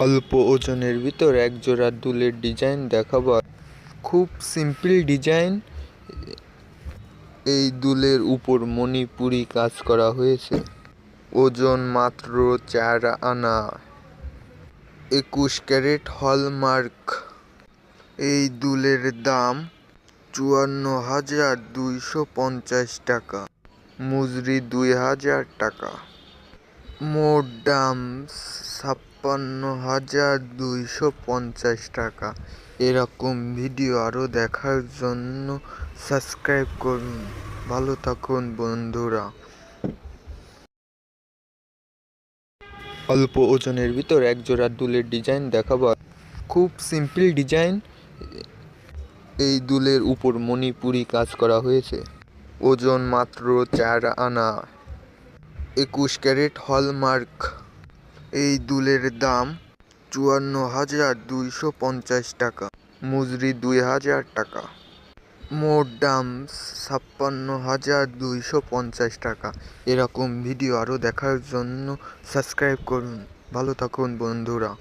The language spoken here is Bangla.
অল্প ওজনের ভিতর একজোড়া দুলের ডিজাইন দেখাবো। খুব সিম্পল ডিজাইন। এই দুলের উপর মণিপুরি কাজ করা হয়েছে। ওজন মাত্র 4 আনা। 21 ক্যারেট হলমার্ক। এই দুলের দাম 54,250 টাকা। মজুরি 2,000 টাকা। মোট দাম 56,250 টাকা। এরকম ভিডিও আরও দেখার জন্য সাবস্ক্রাইব করুন। ভালো থাকুন বন্ধুরা। অল্প ওজনের ভিতর একজোড়া দুলের ডিজাইন দেখাবো। খুব সিম্পল ডিজাইন। এই দুলের উপর মণিপুরি কাজ করা হয়েছে। ওজন মাত্র 4 আনা। 21 ক্যারেট হলমার্ক। এই দুলের দাম 54,250 টাকা। মজুরি 2,000 টাকা। মোট দাম 56,250 টাকা। এরকম ভিডিও আরও দেখার জন্য সাবস্ক্রাইব করুন। ভালো থাকুন বন্ধুরা।